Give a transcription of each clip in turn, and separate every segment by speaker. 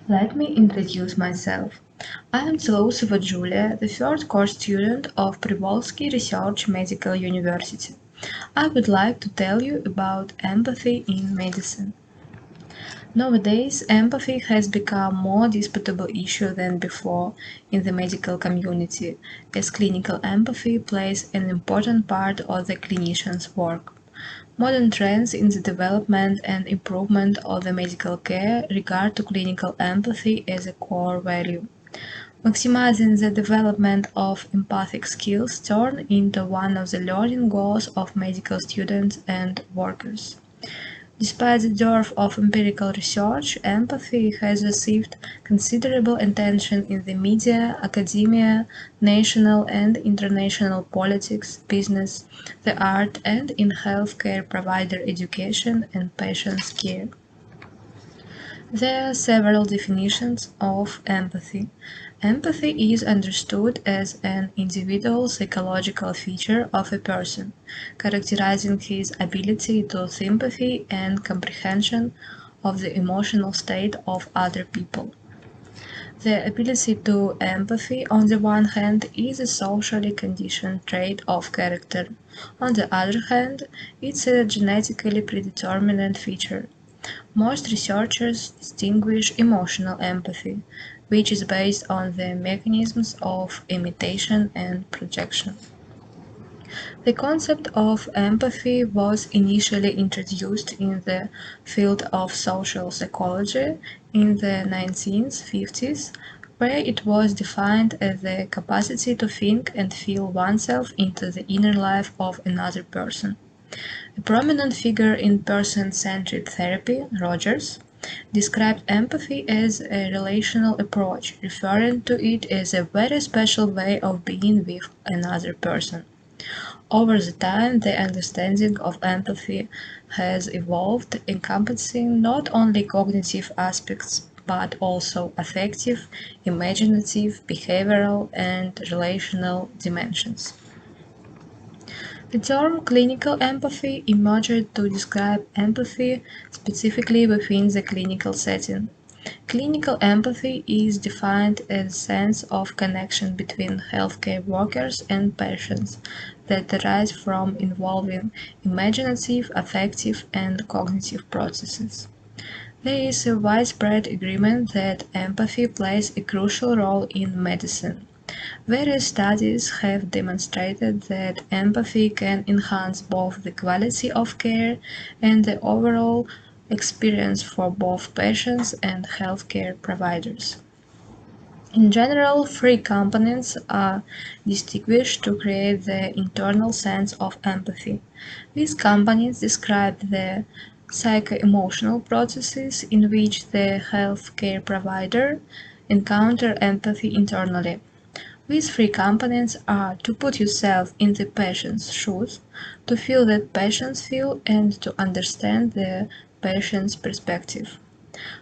Speaker 1: Let me introduce myself. I am Целоусова Julia, the third course student of Privolsky Research Medical University. I would like to tell you about empathy in medicine. Nowadays, empathy has become a more disputable issue than before in the medical community, as clinical empathy plays an important part of the clinician's work. Modern trends in the development and improvement of the medical care regard to clinical empathy as a core value. Maximizing the development of empathic skills turn into one of the learning goals of medical students and workers. Despite the dearth of empirical research, empathy has received considerable attention in the media, academia, national and international politics, business, the art, and in healthcare provider education and patients' care. There are several definitions of empathy. Empathy is understood as an individual psychological feature of a person, characterizing his ability to sympathy and comprehension of the emotional state of other people. The ability to empathy, on the one hand, is a socially conditioned trait of character. On the other hand, it's a genetically predetermined feature. Most researchers distinguish emotional empathy, which is based on the mechanisms of imitation and projection. The concept of empathy was initially introduced in the field of social psychology in the 1950s, where it was defined as the capacity to think and feel oneself into the inner life of another person. A prominent figure in person-centered therapy, Rogers, described empathy as a relational approach, referring to it as a very special way of being with another person. Over the time, the understanding of empathy has evolved, encompassing not only cognitive aspects but also affective, imaginative, behavioral, and relational dimensions. The term clinical empathy emerged to describe empathy specifically within the clinical setting. Clinical empathy is defined as a sense of connection between healthcare workers and patients that arise from involving imaginative, affective, and cognitive processes. There is a widespread agreement that empathy plays a crucial role in medicine. Various studies have demonstrated that empathy can enhance both the quality of care and the overall experience for both patients and healthcare providers. In general, three components are distinguished to create the internal sense of empathy. These components describe the psycho-emotional processes in which the healthcare provider encounters empathy internally. These three components are to put yourself in the patient's shoes, to feel that patients feel, and to understand the patient's perspective.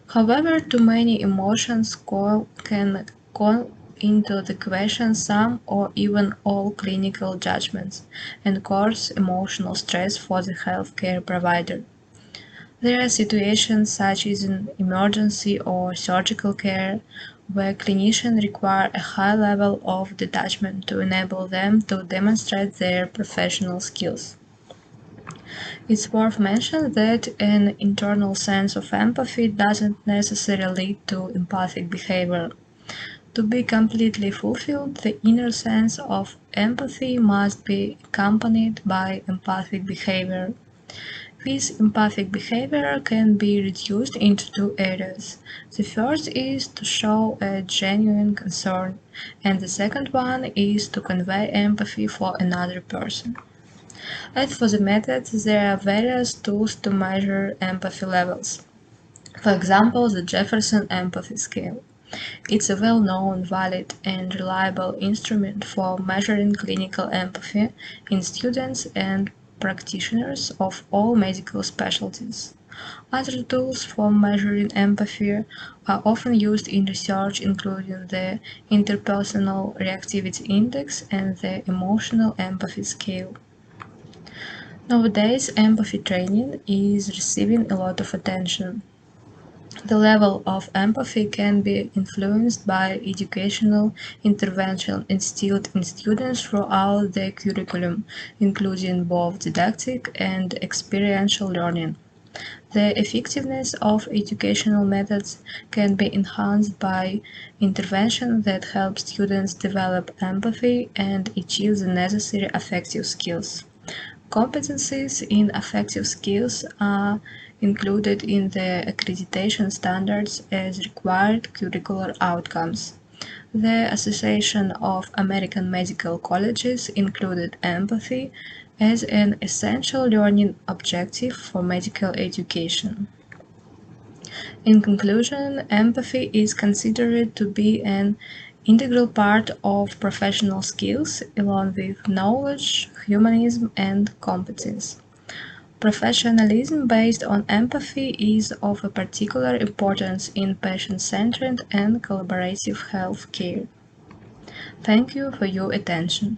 Speaker 1: However, too many emotions can call into the question some or even all clinical judgments and cause emotional stress for the healthcare provider. There are situations such as in emergency or surgical care where clinicians require a high level of detachment to enable them to demonstrate their professional skills. It's worth mentioning that an internal sense of empathy doesn't necessarily lead to empathic behavior. To be completely fulfilled, the inner sense of empathy must be accompanied by empathic behavior. This empathic behavior can be reduced into two areas. The first is to show a genuine concern, and the second one is to convey empathy for another person. As for the methods, there are various tools to measure empathy levels. For example, the Jefferson Empathy Scale. It's a well-known, valid, and reliable instrument for measuring clinical empathy in students and practitioners of all medical specialties. Other tools for measuring empathy are often used in research, including the Interpersonal Reactivity Index and the Emotional Empathy Scale. Nowadays, empathy training is receiving a lot of attention. The level of empathy can be influenced by educational intervention instilled in students throughout the curriculum, including both didactic and experiential learning. The effectiveness of educational methods can be enhanced by intervention that help students develop empathy and achieve the necessary affective skills. Competencies in affective skills are included in the accreditation standards as required curricular outcomes. The Association of American Medical Colleges included empathy as an essential learning objective for medical education. In conclusion, empathy is considered to be an integral part of professional skills, along with knowledge, humanism, and competence. Professionalism based on empathy is of a particular importance in patient-centered and collaborative health care. Thank you for your attention.